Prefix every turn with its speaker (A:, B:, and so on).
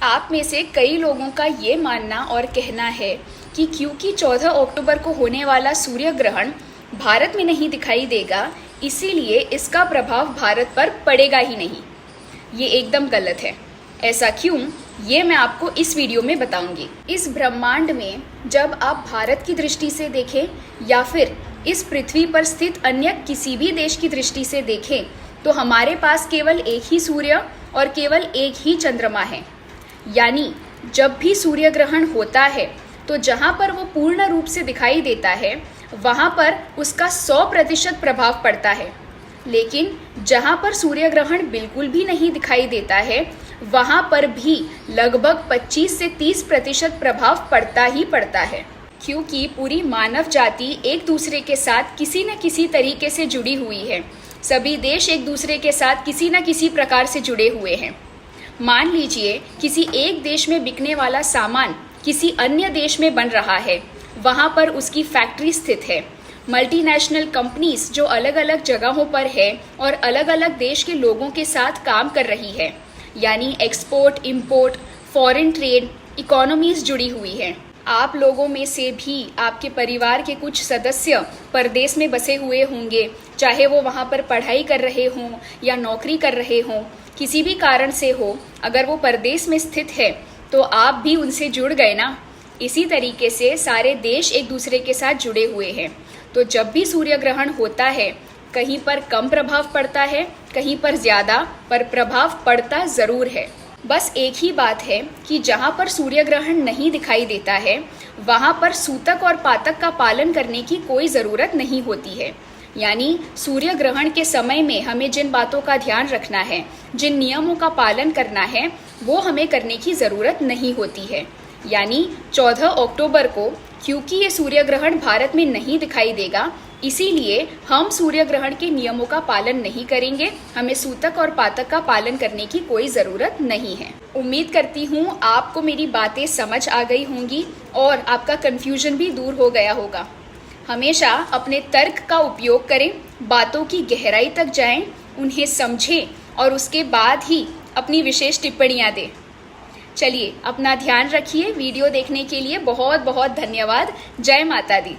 A: आप में से कई लोगों का ये मानना और कहना है कि क्योंकि 14 अक्टूबर को होने वाला सूर्य ग्रहण भारत में नहीं दिखाई देगा, इसीलिए इसका प्रभाव भारत पर पड़ेगा ही नहीं। ये एकदम गलत है। ऐसा क्यों, ये मैं आपको इस वीडियो में बताऊंगी। इस ब्रह्मांड में जब आप भारत की दृष्टि से देखें या फिर इस पृथ्वी पर स्थित अन्य किसी भी देश की दृष्टि से देखें, तो हमारे पास केवल एक ही सूर्य और केवल एक ही चंद्रमा है। यानी जब भी सूर्य ग्रहण होता है तो जहाँ पर वो पूर्ण रूप से दिखाई देता है वहाँ पर उसका 100% प्रभाव पड़ता है, लेकिन जहाँ पर सूर्य ग्रहण बिल्कुल भी नहीं दिखाई देता है वहाँ पर भी लगभग 25 से 30% प्रभाव पड़ता ही पड़ता है। क्योंकि पूरी मानव जाति एक दूसरे के साथ किसी न किसी तरीके से जुड़ी हुई है। सभी देश एक दूसरे के साथ किसी न किसी प्रकार से जुड़े हुए हैं। मान लीजिए किसी एक देश में बिकने वाला सामान किसी अन्य देश में बन रहा है, वहाँ पर उसकी फैक्ट्री स्थित है। मल्टीनेशनल कंपनीज जो अलग अलग जगहों पर है और अलग अलग देश के लोगों के साथ काम कर रही है, यानी export import foreign trade economies जुड़ी हुई है। आप लोगों में से भी आपके परिवार के कुछ सदस्य परदेश में बसे हुए होंगे, चाहे वो वहाँ पर पढ़ाई कर रहे हों या नौकरी कर रहे हों, किसी भी कारण से हो। अगर वो परदेश में स्थित है तो आप भी उनसे जुड़ गए ना। इसी तरीके से सारे देश एक दूसरे के साथ जुड़े हुए हैं। तो जब भी सूर्य ग्रहण होता है, कहीं पर कम प्रभाव पड़ता है, कहीं पर ज़्यादा, पर प्रभाव पड़ता ज़रूर है। बस एक ही बात है कि जहाँ पर सूर्य ग्रहण नहीं दिखाई देता है वहाँ पर सूतक और पातक का पालन करने की कोई ज़रूरत नहीं होती है। यानी सूर्य ग्रहण के समय में हमें जिन बातों का ध्यान रखना है, जिन नियमों का पालन करना है, वो हमें करने की ज़रूरत नहीं होती है। यानी 14 अक्टूबर को क्योंकि ये सूर्य ग्रहण भारत में नहीं दिखाई देगा, इसीलिए हम सूर्य ग्रहण के नियमों का पालन नहीं करेंगे। हमें सूतक और पातक का पालन करने की कोई ज़रूरत नहीं है। उम्मीद करती हूँ आपको मेरी बातें समझ आ गई होंगी और आपका कन्फ्यूजन भी दूर हो गया होगा। हमेशा अपने तर्क का उपयोग करें, बातों की गहराई तक जाएं, उन्हें समझें और उसके बाद ही अपनी विशेष टिप्पणियाँ दें। चलिए, अपना ध्यान रखिए। वीडियो देखने के लिए बहुत बहुत धन्यवाद। जय माता दी।